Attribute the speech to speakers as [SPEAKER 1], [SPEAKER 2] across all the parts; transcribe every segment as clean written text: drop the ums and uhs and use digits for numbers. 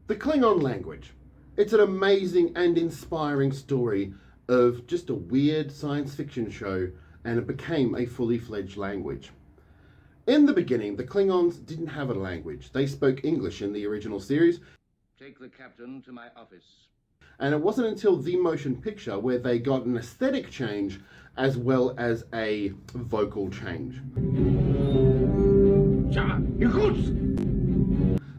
[SPEAKER 1] The Klingon language. It's an amazing and inspiring story of just a weird science fiction show, and it became a fully fledged language. In the beginning, the Klingons didn't have a language. They spoke English in the original series.
[SPEAKER 2] Take the captain to my office.
[SPEAKER 1] And it wasn't until the motion picture where they got an aesthetic change as well as a vocal change.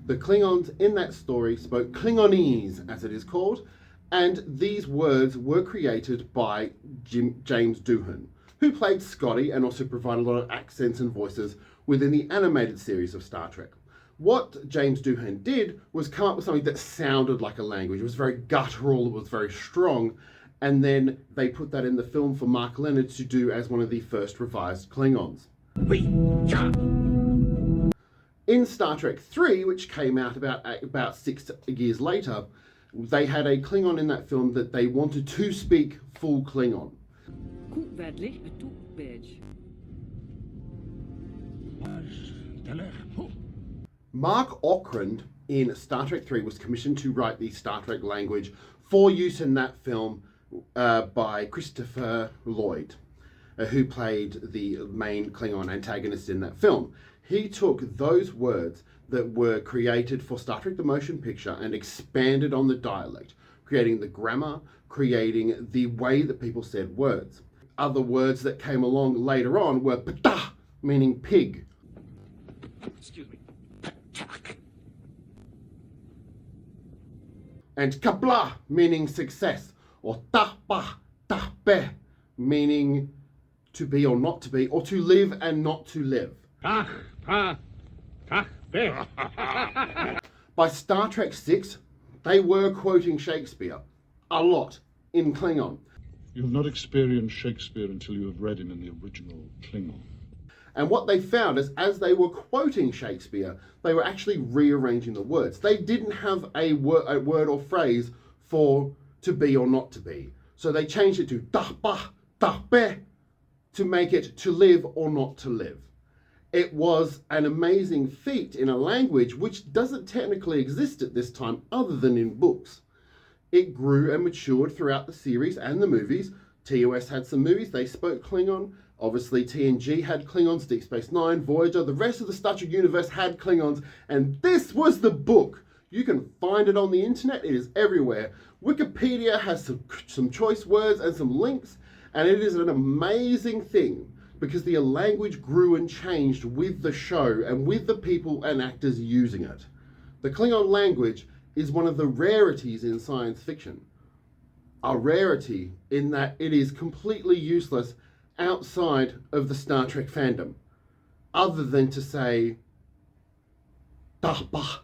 [SPEAKER 1] The Klingons in that story spoke Klingonese, as it is called, and these words were created by James Doohan, who played Scotty and also provided a lot of accents and voices within the animated series of Star Trek. What James Doohan did was come up with something that sounded like a language. It was very guttural, it was very strong, and then they put that in the film for Mark Leonard to do as one of the first revised Klingons. In Star Trek 3, which came out about 6 years later, they had a Klingon in that film that they wanted to speak full Klingon. Mark Okrand in Star Trek 3 was commissioned to write the Star Trek language for use in that film by Christopher Lloyd, who played the main Klingon antagonist in that film. He took those words that were created for Star Trek the Motion Picture and expanded on the dialect, creating the grammar, creating the way that people said words. Other words that came along later on were ptah, meaning pig.
[SPEAKER 2] Excuse me.
[SPEAKER 1] And kapla, meaning success, or tahpa, tahpe, meaning to be or not to be, or to live and not to live. By Star Trek 6, they were quoting Shakespeare a lot in Klingon.
[SPEAKER 3] You have not experienced Shakespeare until you have read him in the original Klingon.
[SPEAKER 1] And what they found is, as they were quoting Shakespeare, they were actually rearranging the words. They didn't have a word or phrase for to be or not to be. So they changed it to tahpa, tahpe, to make it to live or not to live. It was an amazing feat in a language which doesn't technically exist at this time other than in books. It grew and matured throughout the series and the movies. TOS had some movies, they spoke Klingon. Obviously TNG had Klingons, Deep Space Nine, Voyager, the rest of the Star Trek universe had Klingons, and this was the book. You can find it on the internet, it is everywhere. Wikipedia has some choice words and some links, and it is an amazing thing because the language grew and changed with the show and with the people and actors using it. The Klingon language is one of the rarities in science fiction. A rarity in that it is completely useless outside of the Star Trek fandom, other than to say, tahpa,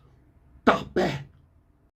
[SPEAKER 1] tahpe,